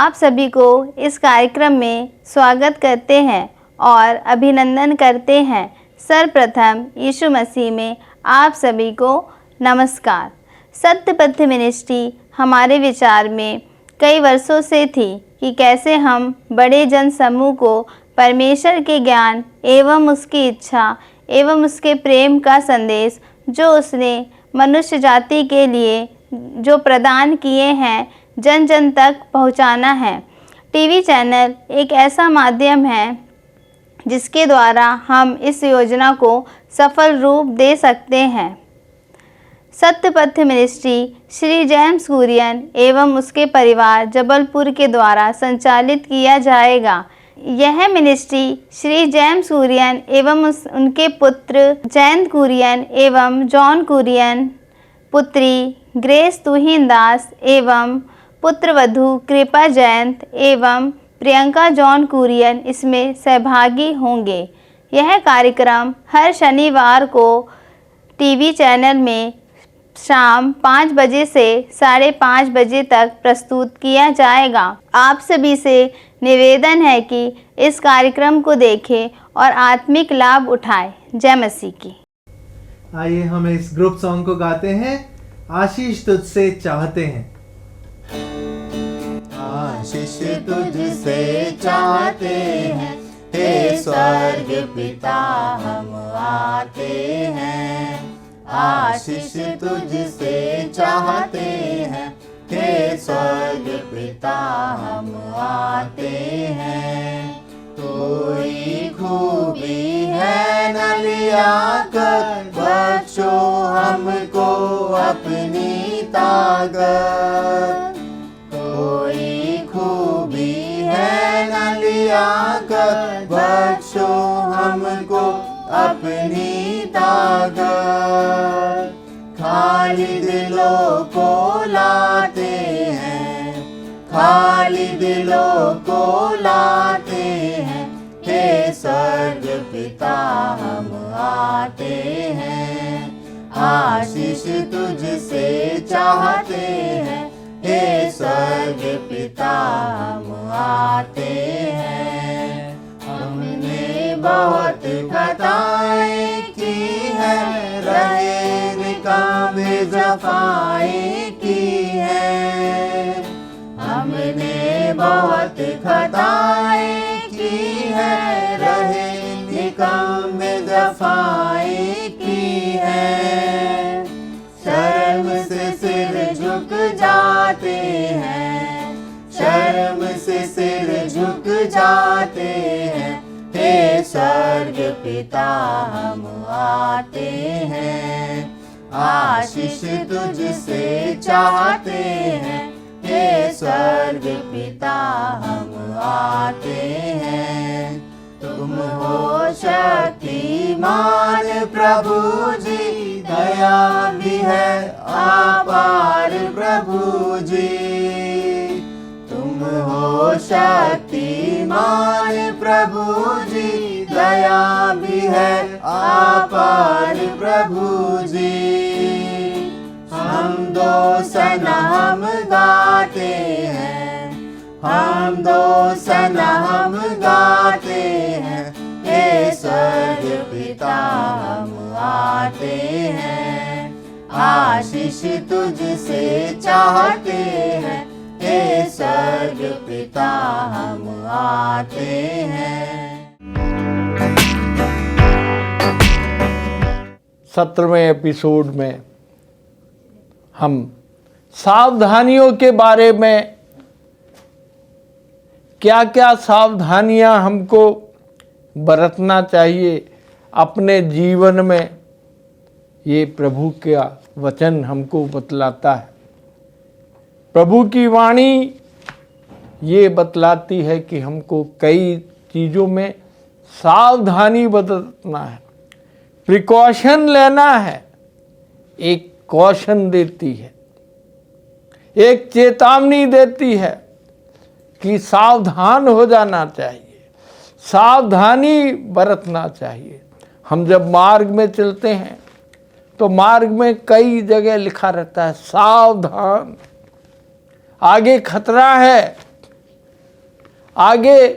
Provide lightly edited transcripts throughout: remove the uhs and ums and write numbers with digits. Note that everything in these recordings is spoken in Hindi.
आप सभी को इस कार्यक्रम में स्वागत करते हैं और अभिनंदन करते हैं। सर्वप्रथम यीशु मसीह में आप सभी को नमस्कार। सत्य पथ मिनिस्ट्री हमारे विचार में कई वर्षों से थी कि कैसे हम बड़े जन समूह को परमेश्वर के ज्ञान एवं उसकी इच्छा एवं उसके प्रेम का संदेश जो उसने मनुष्य जाति के लिए जो प्रदान किए हैं जन जन तक पहुंचाना है। टीवी चैनल एक ऐसा माध्यम है जिसके द्वारा हम इस योजना को सफल रूप दे सकते हैं। सत्य पथ मिनिस्ट्री श्री जेम्स कुरियन एवं उसके परिवार जबलपुर के द्वारा संचालित किया जाएगा। यह मिनिस्ट्री श्री जेम्स कुरियन एवं उनके पुत्र जयंत कुरियन एवं जॉन कुरियन, पुत्री ग्रेस तुहिन दास एवं पुत्रवधू कृपा जयंत एवं प्रियंका जॉन कुरियन इसमें सहभागी होंगे। यह कार्यक्रम हर शनिवार को टीवी चैनल में शाम 5 बजे से 5:30 बजे तक प्रस्तुत किया जाएगा। आप सभी से निवेदन है कि इस कार्यक्रम को देखें और आत्मिक लाभ उठाएं। जय मसीह की। आइए हम इस ग्रुप सॉन्ग को गाते हैं। आशीष तुझसे चाहते हैं। आशीष तुझसे चाहते हैं, हे स्वर्ग पिता हम आते हैं। आशीष तुझसे चाहते हैं, हे स्वर्ग पिता हम आते हैं। कोई खूबी है न लिया कर, बख्शो हमको अपनी ताकत। कोई खूबी है न लिया कर, बख्शो हमको अपनी ताकत। खाली दिलों को लाते हैं, खाली दिलों को लाते हैं, हे स्वर्ग पिता हम आते हैं। आशीष तुझसे चाहते हैं, हे स्वर्ग पिता हम आते हैं। हमने बहुत खताएं की है, रहे निकामे जफाएं की है। हमने बहुत खताएं की है, रहे निकामे जफाएं की है। शर्म से सिर झुक जाते हैं, शर्म से सिर झुक जाते हैं, हे स्वर्ग पिता हम आते हैं। आशीष तुझसे चाहते हैं, हे स्वर्ग पिता हम आते हैं। तुम हो शक्तिमान प्रभु जी, दया भी है अपार प्रभु जी। तुम हो शक्तिमान प्रभु जी, दया भी है अपार प्रभु जी। हम दो सनम गाते हैं, हम दो सनम गाते हैं, हे स्वर्ग पिता हम आते हैं। आशीष तुझसे चाहते हैं, हे स्वर्ग पिता हम आते हैं। 17वें एपिसोड में हम सावधानियों के बारे में, क्या क्या सावधानियां हमको बरतना चाहिए अपने जीवन में, ये प्रभु का वचन हमको बतलाता है। प्रभु की वाणी ये बतलाती है कि हमको कई चीज़ों में सावधानी बरतना है, प्रिकॉशन लेना है। एक कॉशन देती है, एक चेतावनी देती है कि सावधान हो जाना चाहिए, सावधानी बरतना चाहिए। हम जब मार्ग में चलते हैं तो मार्ग में कई जगह लिखा रहता है सावधान, आगे खतरा है, आगे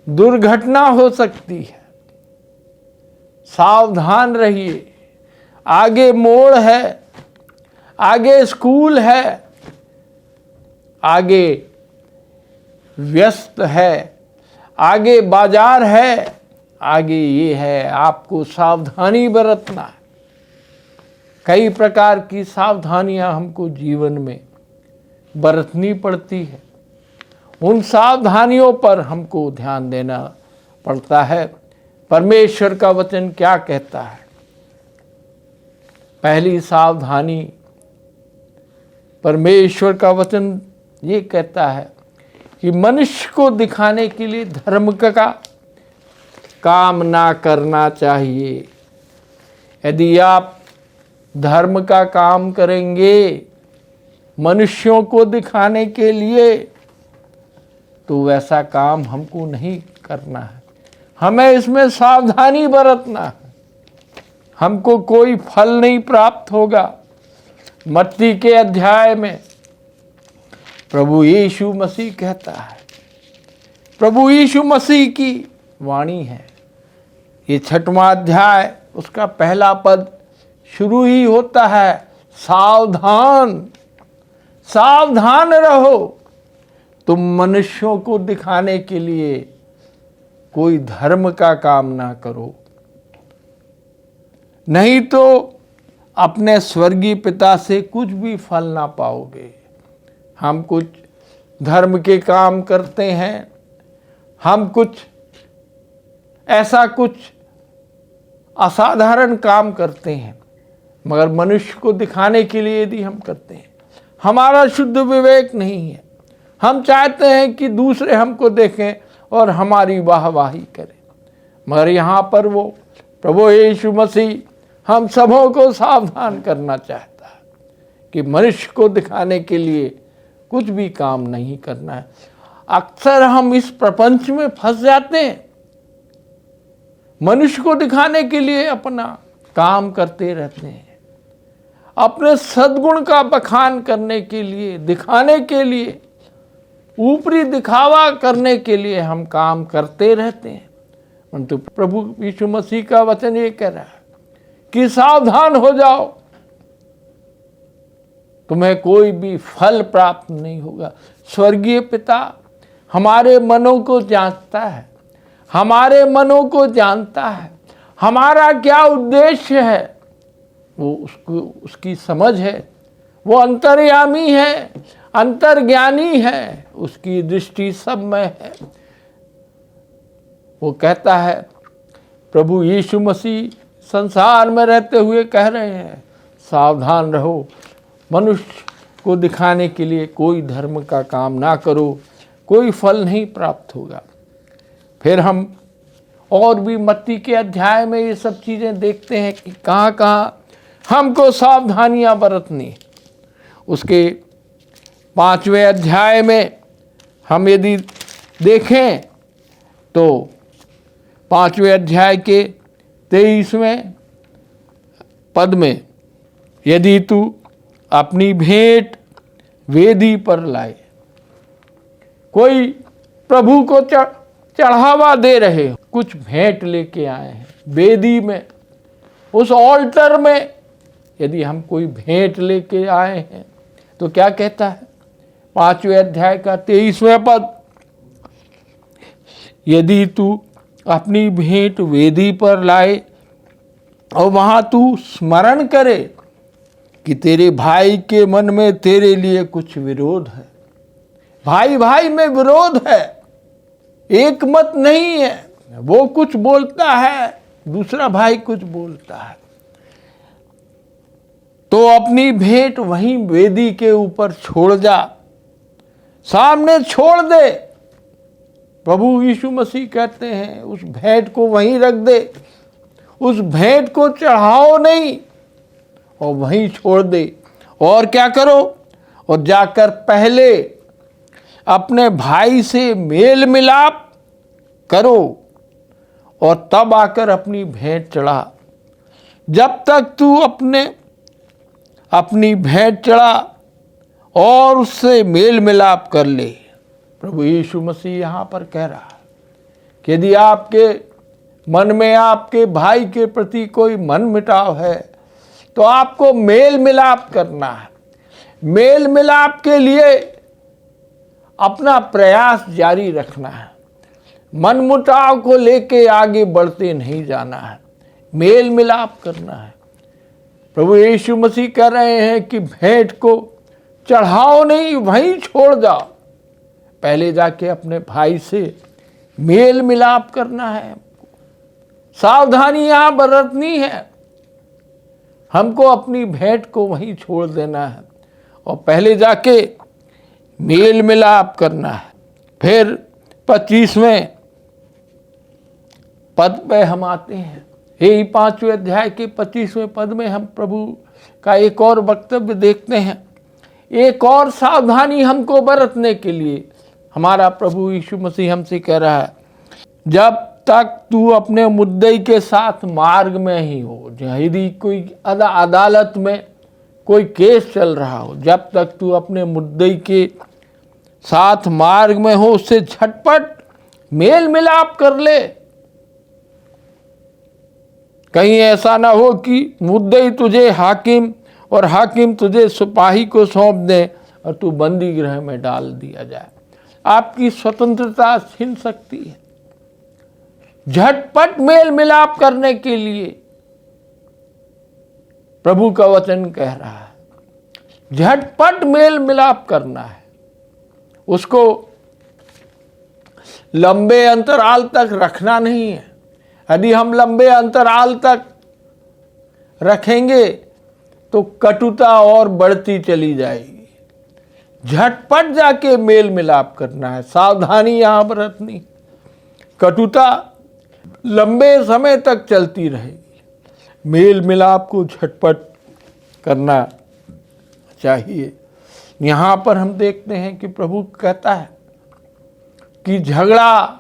दुर्घटना हो सकती है, सावधान रहिए। आगे मोड़ है, आगे स्कूल है, आगे व्यस्त है, आगे बाजार है, आगे ये है, आपको सावधानी बरतना है। कई प्रकार की सावधानियां हमको जीवन में बरतनी पड़ती है। उन सावधानियों पर हमको ध्यान देना पड़ता है। परमेश्वर का वचन क्या कहता है? पहली सावधानी, परमेश्वर का वचन ये कहता है कि मनुष्य को दिखाने के लिए धर्म का काम ना करना चाहिए। यदि आप धर्म का काम करेंगे मनुष्यों को दिखाने के लिए, तो वैसा काम हमको नहीं करना है। हमें इसमें सावधानी बरतना है, हमको कोई फल नहीं प्राप्त होगा। मत्ती के अध्याय में प्रभु यीशु मसीह कहता है, प्रभु यीशु मसीह की वाणी है। ये 6वां अध्याय, उसका पहला पद शुरू ही होता है, सावधान, सावधान रहो, तुम मनुष्यों को दिखाने के लिए कोई धर्म का काम ना करो, नहीं तो अपने स्वर्गीय पिता से कुछ भी फल ना पाओगे। हम कुछ धर्म के काम करते हैं, हम कुछ ऐसा कुछ असाधारण काम करते हैं, मगर मनुष्य को दिखाने के लिए यदि हम करते हैं, हमारा शुद्ध विवेक नहीं है। हम चाहते हैं कि दूसरे हमको देखें और हमारी वाहवाही करें, मगर यहाँ पर वो प्रभु यीशु मसीह हम सबों को सावधान करना चाहता है कि मनुष्य को दिखाने के लिए कुछ भी काम नहीं करना है। अक्सर हम इस प्रपंच में फंस जाते हैं, मनुष्य को दिखाने के लिए अपना काम करते रहते हैं, अपने सद्गुण का बखान करने के लिए, दिखाने के लिए, ऊपरी दिखावा करने के लिए हम काम करते रहते हैं। परंतु प्रभु यीशु मसीह का वचन ये कह रहा है कि सावधान हो जाओ, तुम्हें कोई भी फल प्राप्त नहीं होगा। स्वर्गीय पिता हमारे मनों को जांचता है, हमारे मनों को जानता है, हमारा क्या उद्देश्य है वो उसकी समझ है। वो अंतर्यामी है, अंतर्ज्ञानी है, उसकी दृष्टि सब में है। वो कहता है, प्रभु यीशु मसीह संसार में रहते हुए कह रहे हैं, सावधान रहो, मनुष्य को दिखाने के लिए कोई धर्म का काम ना करो, कोई फल नहीं प्राप्त होगा। फिर हम और भी मत्ती के अध्याय में ये सब चीज़ें देखते हैं कि कहाँ कहाँ हमको सावधानियां बरतनी। उसके 5वें अध्याय में हम यदि देखें तो 5वें अध्याय के 23वें पद में, यदि तू अपनी भेंट वेदी पर लाए, कोई प्रभु को चढ़ावा दे रहे हो, कुछ भेंट लेके आए हैं वेदी में, उस ऑल्टर में यदि हम कोई भेंट लेके आए हैं तो क्या कहता है 5वें अध्याय का 23वें पद, यदि तू अपनी भेंट वेदी पर लाए और वहां तू स्मरण करे कि तेरे भाई के मन में तेरे लिए कुछ विरोध है। भाई भाई में विरोध है, एक मत नहीं है, वो कुछ बोलता है, दूसरा भाई कुछ बोलता है, तो अपनी भेंट वहीं वेदी के ऊपर छोड़ जा, सामने छोड़ दे। प्रभु यीशु मसीह कहते हैं उस भेंट को वहीं रख दे, उस भेंट को चढ़ाओ नहीं और वहीं छोड़ दे। और क्या करो, और जाकर पहले अपने भाई से मेल मिलाप करो और तब आकर अपनी भेंट चढ़ा। जब तक तू अपनी भेंट चढ़ा और उससे मेल मिलाप कर ले, प्रभु यीशु मसीह यहाँ पर कह रहा है कि यदि आपके मन में आपके भाई के प्रति कोई मन मिटाव है तो आपको मेल मिलाप करना है। मेल मिलाप के लिए अपना प्रयास जारी रखना है। मन मुटाव को लेके आगे बढ़ते नहीं जाना है, मेल मिलाप करना है। प्रभु यीशु मसीह कह रहे हैं कि भेंट को चढ़ाओ नहीं, वहीं छोड़ जाओ। पहले जाके अपने भाई से मेल मिलाप करना है। सावधानी यहाँ बरतनी है। हमको अपनी भेंट को वहीं छोड़ देना है और पहले जाके मेल मिलाप करना है। फिर 25वें पद पे हम आते हैं। यही 5वें अध्याय के 25वें पद में हम प्रभु का एक और वक्तव्य देखते हैं। एक और सावधानी हमको बरतने के लिए हमारा प्रभु यीशु मसीह हमसे कह रहा है, जब तक तू अपने मुद्दई के साथ मार्ग में ही हो, यदि कोई अदालत में कोई केस चल रहा हो, जब तक तू अपने मुद्दई के साथ मार्ग में हो, उससे झटपट मेल मिलाप कर ले। कहीं ऐसा ना हो कि मुद्दई तुझे हाकिम और हाकिम तुझे सिपाही को सौंप दे और तू बंदी गृह में डाल दिया जाए। आपकी स्वतंत्रता छीन सकती है। झटपट मेल मिलाप करने के लिए प्रभु का वचन कह रहा है, झटपट मेल मिलाप करना है। उसको लंबे अंतराल तक रखना नहीं है। यदि हम लंबे अंतराल तक रखेंगे तो कटुता और बढ़ती चली जाएगी। झटपट जाके मेल मिलाप करना है, सावधानी यहां बरतनी। कटुता लंबे समय तक चलती रहेगी, मेल मिलाप को झटपट करना चाहिए। यहाँ पर हम देखते हैं कि प्रभु कहता है कि झगड़ा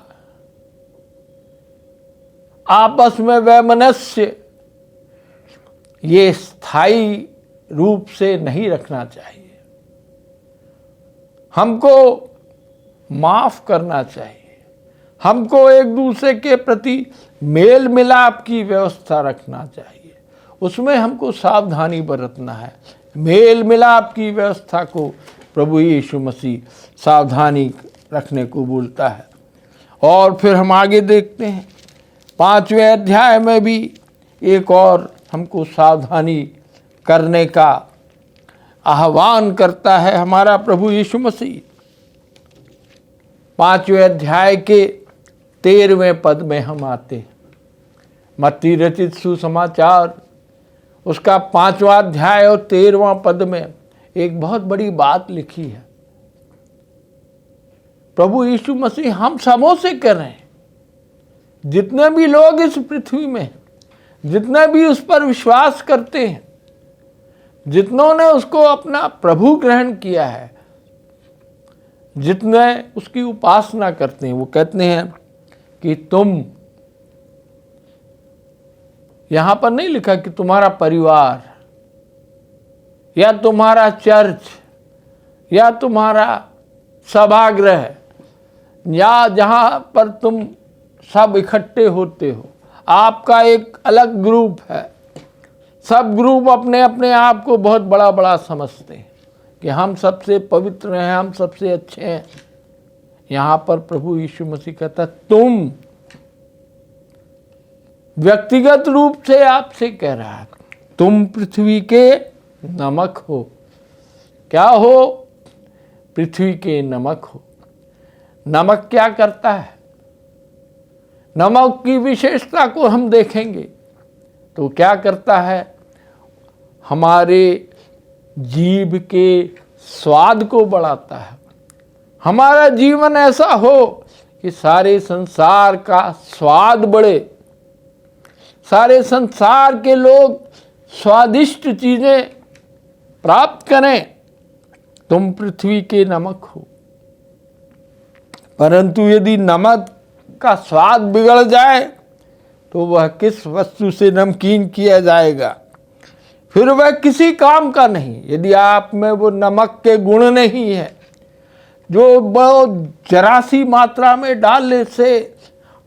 आपस में वैमनस्य ये स्थायी रूप से नहीं रखना चाहिए। हमको माफ करना चाहिए। हमको एक दूसरे के प्रति मेल मिलाप की व्यवस्था रखना चाहिए। उसमें हमको सावधानी बरतना है। मेल मिलाप की व्यवस्था को प्रभु यीशु मसीह सावधानी रखने को बोलता है। और फिर हम आगे देखते हैं 5वें अध्याय में भी एक और हमको सावधानी करने का आह्वान करता है हमारा प्रभु यीशु मसीह। 5वें अध्याय के 13वें पद में हम आते हैं। मत्ती रचित सुसमाचार उसका 5वां अध्याय और 13वां पद में एक बहुत बड़ी बात लिखी है। प्रभु यीशु मसीह हम सबों से कह रहे हैं, जितने भी लोग इस पृथ्वी में, जितने भी उस पर विश्वास करते हैं, जितनों ने उसको अपना प्रभु ग्रहण किया है, जितने उसकी उपासना करते हैं, वो कहते हैं कि तुम, यहां पर नहीं लिखा कि तुम्हारा परिवार या तुम्हारा चर्च या तुम्हारा सभागृह या जहां पर तुम सब इकट्ठे होते हो, आपका एक अलग ग्रुप है। सब ग्रुप अपने अपने आप को बहुत बड़ा बड़ा समझते हैं कि हम सबसे पवित्र हैं, हम सबसे अच्छे हैं। यहाँ पर प्रभु यीशु मसीह कहता तुम, व्यक्तिगत रूप से आपसे कह रहा है, तुम पृथ्वी के नमक हो। क्या हो? पृथ्वी के नमक हो। नमक क्या करता है? नमक की विशेषता को हम देखेंगे तो क्या करता है? हमारे जीभ के स्वाद को बढ़ाता है। हमारा जीवन ऐसा हो कि सारे संसार का स्वाद बढ़े, सारे संसार के लोग स्वादिष्ट चीजें प्राप्त करें। तुम पृथ्वी के नमक हो। परंतु यदि नमक का स्वाद बिगड़ जाए तो वह किस वस्तु से नमकीन किया जाएगा? फिर वह किसी काम का नहीं। यदि आप में वो नमक के गुण नहीं है, जो बहुत जरासी मात्रा में डालने से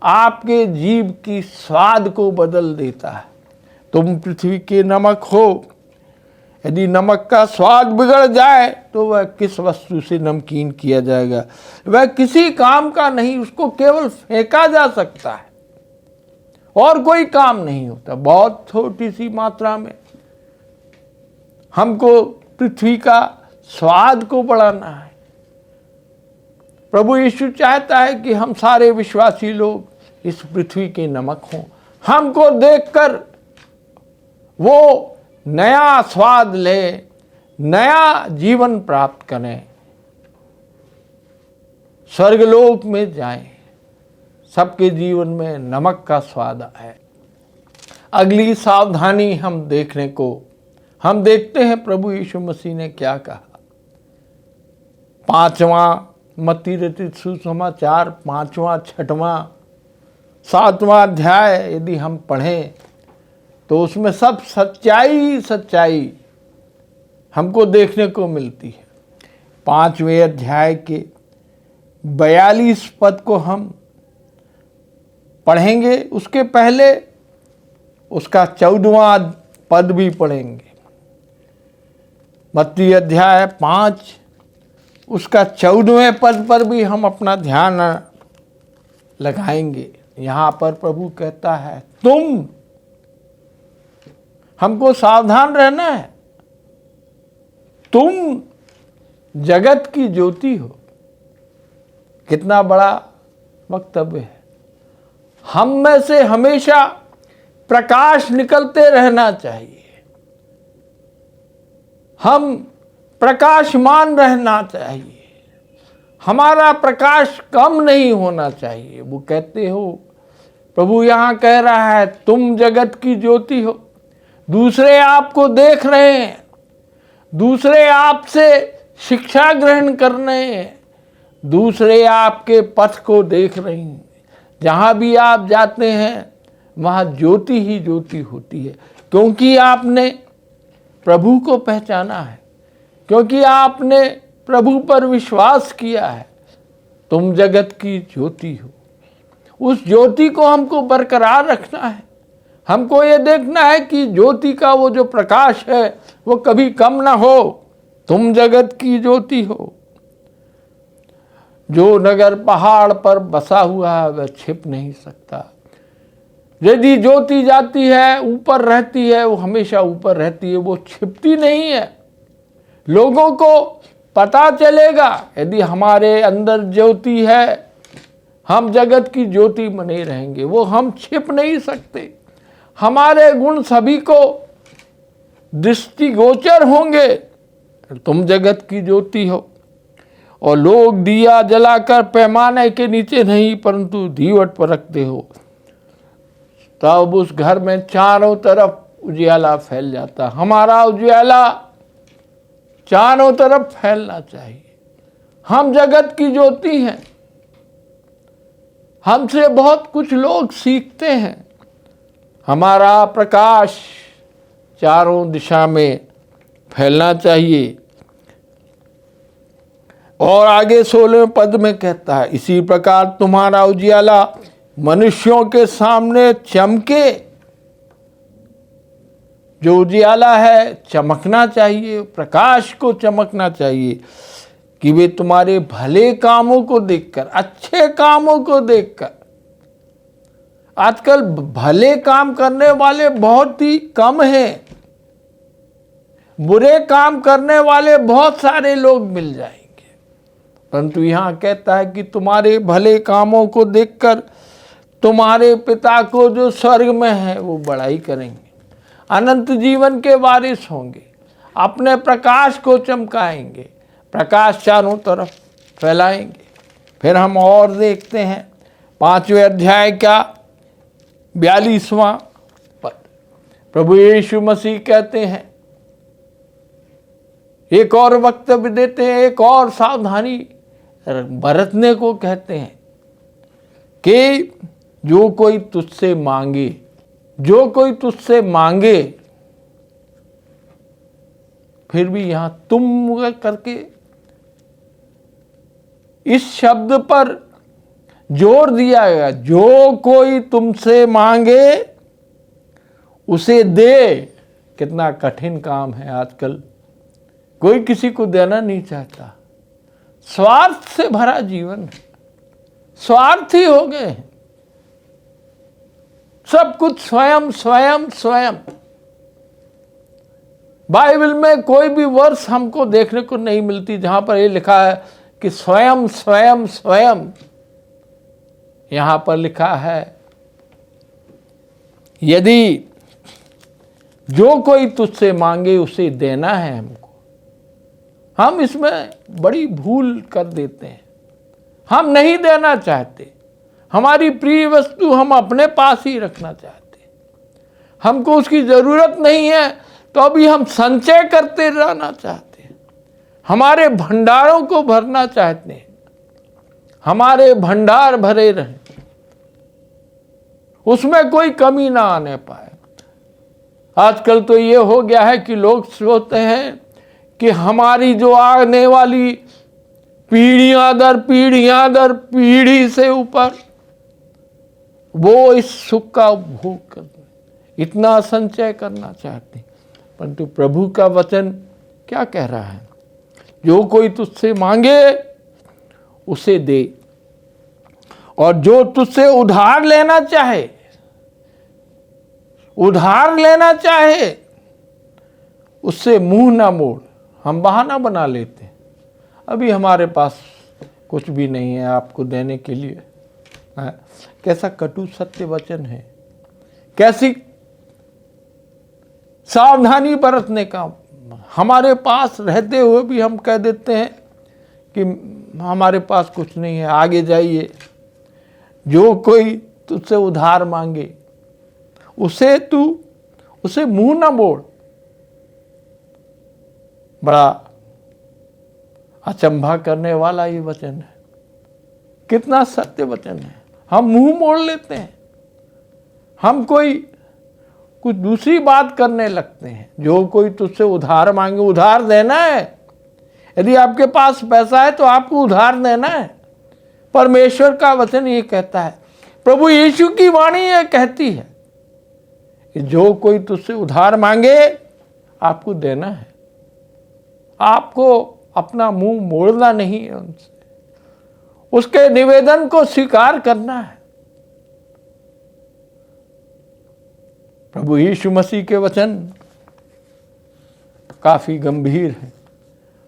आपके जीभ की स्वाद को बदल देता है। तुम पृथ्वी के नमक हो, यदि नमक का स्वाद बिगड़ जाए तो वह किस वस्तु से नमकीन किया जाएगा? वह किसी काम का नहीं, उसको केवल फेंका जा सकता है और कोई काम नहीं होता। बहुत छोटी सी मात्रा में हमको पृथ्वी का स्वाद को बढ़ाना है। प्रभु यीशु चाहता है कि हम सारे विश्वासी लोग इस पृथ्वी के नमक हों। हमको देखकर वो नया स्वाद ले, नया जीवन प्राप्त करें, स्वर्गलोक में जाएं, सबके जीवन में नमक का स्वाद आए। अगली सावधानी हम देखते हैं प्रभु यीशु मसीह ने क्या कहा। 5वां मत्ती रचित सुसमाचार 5वां 6वां 7वां अध्याय यदि हम पढ़ें तो उसमें सब सच्चाई हमको देखने को मिलती है। 5वें अध्याय के 42 पद को हम पढ़ेंगे, उसके पहले उसका 14वां पद भी पढ़ेंगे। मत्ती अध्याय 5 उसका 14वें पद पर भी हम अपना ध्यान लगाएंगे। यहाँ पर प्रभु कहता है हमको सावधान रहना है, तुम जगत की ज्योति हो। कितना बड़ा वक्तव्य है। हम में से हमेशा प्रकाश निकलते रहना चाहिए, हम प्रकाशमान रहना चाहिए, हमारा प्रकाश कम नहीं होना चाहिए। वो कहते हो, प्रभु यहाँ कह रहा है तुम जगत की ज्योति हो। दूसरे आपको देख रहे हैं, दूसरे आपसे शिक्षा ग्रहण कर रहे हैं, दूसरे आपके पथ को देख रहे हैं। जहाँ भी आप जाते हैं वहाँ ज्योति ही ज्योति होती है, क्योंकि आपने प्रभु को पहचाना है, क्योंकि आपने प्रभु पर विश्वास किया है। तुम जगत की ज्योति हो। उस ज्योति को हमको बरकरार रखना है। हमको ये देखना है कि ज्योति का वो जो प्रकाश है वो कभी कम ना हो। तुम जगत की ज्योति हो। जो नगर पहाड़ पर बसा हुआ है वह छिप नहीं सकता। यदि ज्योति जाती है, ऊपर रहती है, वो हमेशा ऊपर रहती है, वो छिपती नहीं है। लोगों को पता चलेगा यदि हमारे अंदर ज्योति है, हम जगत की ज्योति बने रहेंगे, वो हम छिप नहीं सकते। हमारे गुण सभी को दृष्टिगोचर होंगे। तुम जगत की ज्योति हो। और लोग दिया जलाकर पैमाने के नीचे नहीं परंतु दीवट पर रखते हो, तब उस घर में चारों तरफ उजियाला फैल जाता। हमारा उजियाला चारों तरफ फैलना चाहिए। हम जगत की ज्योति हैं। हमसे बहुत कुछ लोग सीखते हैं। हमारा प्रकाश चारों दिशा में फैलना चाहिए। और आगे 16वें पद में कहता है, इसी प्रकार तुम्हारा उजियाला मनुष्यों के सामने चमके। जो उजियाला है चमकना चाहिए, प्रकाश को चमकना चाहिए, कि वे तुम्हारे भले कामों को देखकर, अच्छे कामों को देखकर। आजकल भले काम करने वाले बहुत ही कम हैं। बुरे काम करने वाले बहुत सारे लोग मिल जाएंगे, परंतु यहाँ कहता है कि तुम्हारे भले कामों को देखकर तुम्हारे पिता को जो स्वर्ग में है वो बड़ाई करेंगे, अनंत जीवन के वारिस होंगे, अपने प्रकाश को चमकाएंगे, प्रकाश चारों तरफ फैलाएंगे। फिर हम और देखते हैं 5वें अध्याय का 42वां पद। प्रभु यीशु मसीह कहते हैं, एक और वक्तव्य देते हैं, एक और सावधानी बरतने को कहते हैं कि जो कोई तुझसे मांगे, जो कोई तुझसे मांगे, फिर भी यहां तुम करके इस शब्द पर जोर दिया गया, जो कोई तुमसे मांगे उसे दे। कितना कठिन काम है आजकल, कोई किसी को देना नहीं चाहता। स्वार्थ से भरा जीवन है, स्वार्थी हो गए हैं, सब कुछ स्वयं स्वयं स्वयं। बाइबल में कोई भी वर्ष हमको देखने को नहीं मिलती जहां पर ये लिखा है कि स्वयं स्वयं स्वयं। यहां पर लिखा है यदि जो कोई तुझसे मांगे उसे देना है हमको। हम इसमें बड़ी भूल कर देते हैं, हम नहीं देना चाहते। हमारी प्रिय वस्तु हम अपने पास ही रखना चाहते हैं, हमको उसकी जरूरत नहीं है तो अभी हम संचय करते रहना चाहते हैं, हमारे भंडारों को भरना चाहते हैं, हमारे भंडार भरे रहें, उसमें कोई कमी ना आने पाए। आजकल तो ये हो गया है कि लोग सोचते हैं कि हमारी जो आने वाली पीढ़ियां दर पीढ़ी से ऊपर वो इस सुख का उपभोग कर इतना संचय करना चाहते हैं। परंतु प्रभु का वचन क्या कह रहा है? जो कोई तुझसे मांगे उसे दे, और जो तुझसे उधार लेना चाहे उससे मुंह ना मोड़। हम बहाना बना लेते हैं, अभी हमारे पास कुछ भी नहीं है आपको देने के लिए। कैसा कटु सत्य वचन है, कैसी सावधानी बरतने का। हमारे पास रहते हुए भी हम कह देते हैं कि हमारे पास कुछ नहीं है, आगे जाइए। जो कोई तुझसे उधार मांगे उसे मुंह ना मोड़। बड़ा अचंभा करने वाला ये वचन है, कितना सत्य वचन है। हम मुंह मोड़ लेते हैं, हम कुछ दूसरी बात करने लगते हैं। जो कोई तुझसे उधार मांगे, उधार देना है। यदि आपके पास पैसा है तो आपको उधार देना है। परमेश्वर का वचन ये कहता है, प्रभु यीशु की वाणी ये कहती है कि जो कोई तुझसे उधार मांगे आपको देना है। आपको अपना मुंह मोड़ना नहीं है उनसे, उसके निवेदन को स्वीकार करना है। प्रभु यीशु मसीह के वचन काफी गंभीर है,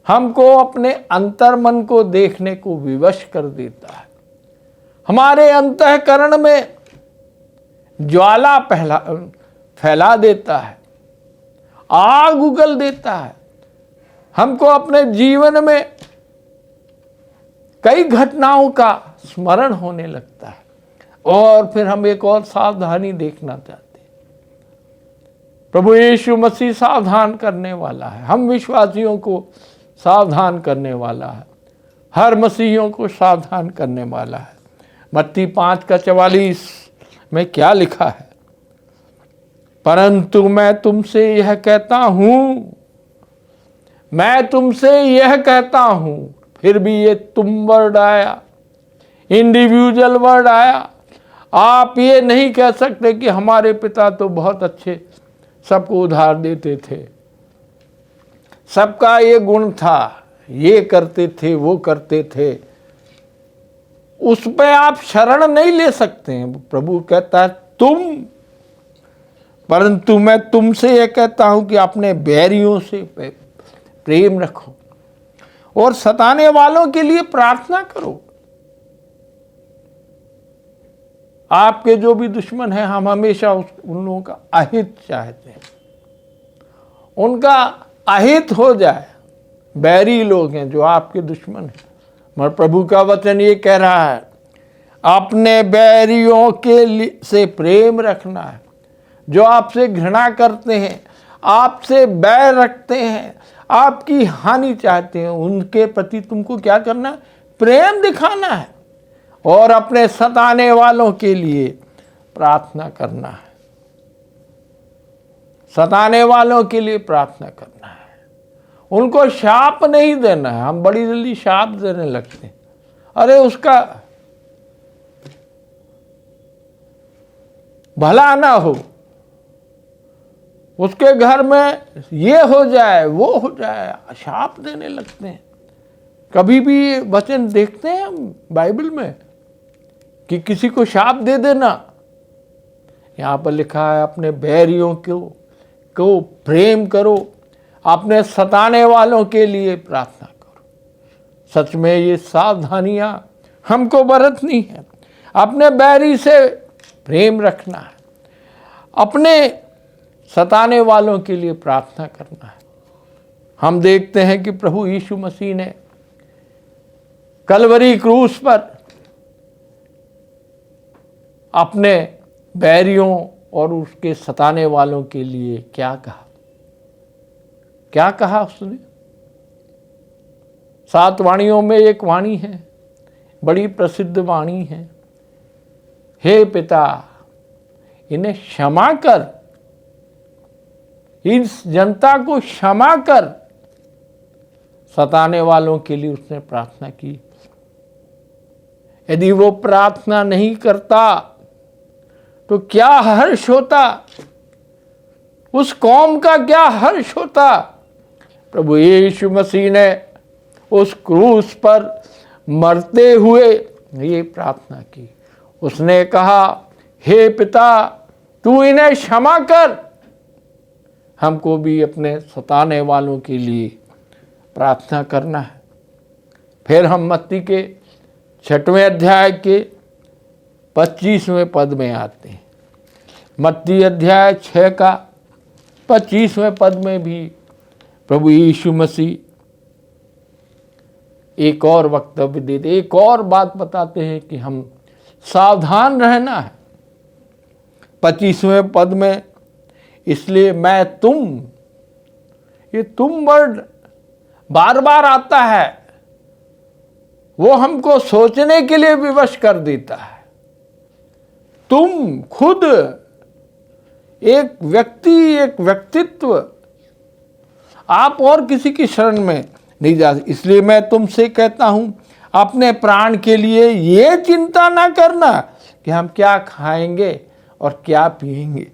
हमको अपने अंतर्मन को देखने को विवश कर देता है। हमारे अंतःकरण में ज्वाला फैला देता है, आग उगल देता है। हमको अपने जीवन में कई घटनाओं का स्मरण होने लगता है और फिर हम एक और सावधानी देखना चाहते हैं। प्रभु यीशु मसीह सावधान करने वाला है, हम विश्वासियों को सावधान करने वाला है, हर मसीहियों को सावधान करने वाला है। मत्ती 5:44 में क्या लिखा है? परंतु मैं तुमसे यह कहता हूं, फिर भी ये तुम वर्ड आया, इंडिविजुअल वर्ड आया। आप ये नहीं कह सकते कि हमारे पिता तो बहुत अच्छे, सबको उधार देते थे, सबका ये गुण था, ये करते थे, वो करते थे। उस पे आप शरण नहीं ले सकते हैं। प्रभु कहता है परंतु मैं तुमसे यह कहता हूं कि अपने बैरियों से प्रेम रखो और सताने वालों के लिए प्रार्थना करो। आपके जो भी दुश्मन हैं, हम हमेशा उन लोगों का अहित चाहते हैं, उनका अहित हो जाए। बैरी लोग हैं जो आपके दुश्मन हैं, मगर प्रभु का वचन ये कह रहा है अपने बैरियों के से प्रेम रखना है। जो आपसे घृणा करते हैं, आपसे बैर रखते हैं, आपकी हानि चाहते हैं, उनके प्रति तुमको क्या करना है? प्रेम दिखाना है और अपने सताने वालों के लिए प्रार्थना करना है। सताने वालों के लिए प्रार्थना करना है, उनको शाप नहीं देना है। हम बड़ी जल्दी शाप देने लगते हैं, अरे उसका भला ना हो, उसके घर में ये हो जाए वो हो जाए, शाप देने लगते हैं। कभी भी वचन देखते हैं हम बाइबल में कि किसी को शाप दे देना। यहाँ पर लिखा है अपने बैरियों को प्रेम करो, अपने सताने वालों के लिए प्रार्थना करो। सच में ये सावधानियां हमको बरतनी है। अपने बैरी से प्रेम रखना है, अपने सताने वालों के लिए प्रार्थना करना है। हम देखते हैं कि प्रभु यीशु मसीह ने कलवरी क्रूस पर अपने बैरियों और उसके सताने वालों के लिए क्या कहा? क्या कहा उसने? 7 वाणियों में एक वाणी है, बड़ी प्रसिद्ध वाणी है, हे पिता इन्हें क्षमा कर, इस जनता को क्षमा कर। सताने वालों के लिए उसने प्रार्थना की। यदि वो प्रार्थना नहीं करता तो क्या हर्ष होता, उस कौम का क्या हर्ष होता। प्रभु यीशु मसीह ने उस क्रूस पर मरते हुए ये प्रार्थना की। उसने कहा, हे पिता तू इन्हें क्षमा कर। हमको भी अपने सताने वालों के लिए प्रार्थना करना है। फिर हम मत्ती के 6वें अध्याय के 25वें पद में आते हैं। मत्ती अध्याय 6 का 25वें पद में भी प्रभु यीशु मसीह एक और वक्तव्य देते, एक और बात बताते हैं कि हम सावधान रहना है। 25वें पद में, इसलिए मैं ये तुम वर्ड बार बार आता है, वो हमको सोचने के लिए विवश कर देता है। तुम खुद एक व्यक्ति, एक व्यक्तित्व, आप और किसी की शरण में नहीं जा सकते। इसलिए मैं तुमसे कहता हूं, अपने प्राण के लिए ये चिंता ना करना कि हम क्या खाएंगे और क्या पिएंगे।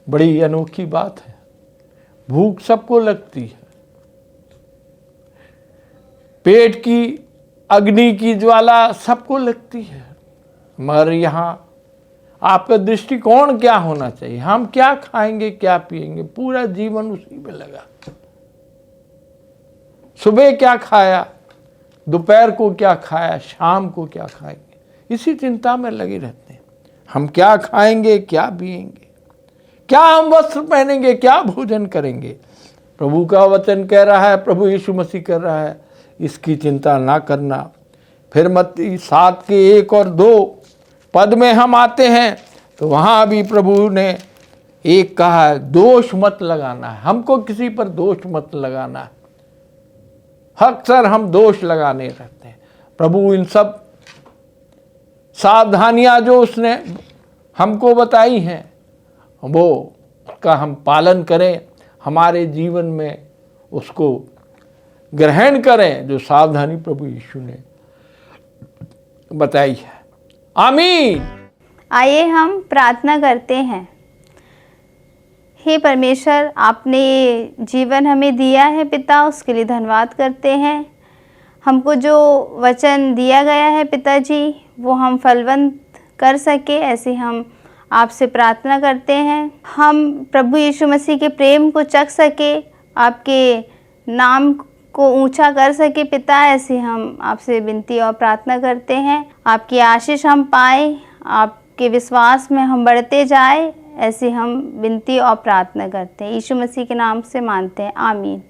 बड़ी अनोखी बात है। भूख सबको लगती है, पेट की अग्नि की ज्वाला सबको लगती है, मगर यहाँ आपका दृष्टिकोण क्या होना चाहिए? हम क्या खाएंगे, क्या पिएंगे? पूरा जीवन उसी में लगा। सुबह क्या खाया, दोपहर को क्या खाया, शाम को क्या खाएंगे, इसी चिंता में लगे रहते हैं। हम क्या खाएंगे, क्या पिएंगे, क्या हम वस्त्र पहनेंगे, क्या भोजन करेंगे। प्रभु का वचन कह रहा है, प्रभु यीशु मसीह कह रहा है, इसकी चिंता ना करना। फिर मत्ती 7 के 1 और 2 पद में हम आते हैं तो वहाँ भी प्रभु ने एक कहा है, दोष मत लगाना है। हमको किसी पर दोष मत लगाना है। अक्सर हम दोष लगाने रहते हैं। प्रभु इन सब सावधानियां जो उसने हमको बताई हैं वो का हम पालन करें, हमारे जीवन में उसको ग्रहण करें जो सावधानी प्रभु यीशु ने बताई है। आमीन। आइए हम प्रार्थना करते हैं। हे परमेश्वर, आपने जीवन हमें दिया है पिता, उसके लिए धन्यवाद करते हैं। हमको जो वचन दिया गया है पिताजी, वो हम फलवंत कर सके, ऐसे हम आपसे प्रार्थना करते हैं। हम प्रभु यीशु मसीह के प्रेम को चख सके, आपके नाम को ऊंचा कर सके पिता, ऐसे हम आपसे विनती और प्रार्थना करते हैं। आपकी आशीष हम पाए, आपके विश्वास में हम बढ़ते जाए, ऐसे हम विनती और प्रार्थना करते हैं। यीशु मसीह के नाम से मांगते हैं, आमीन।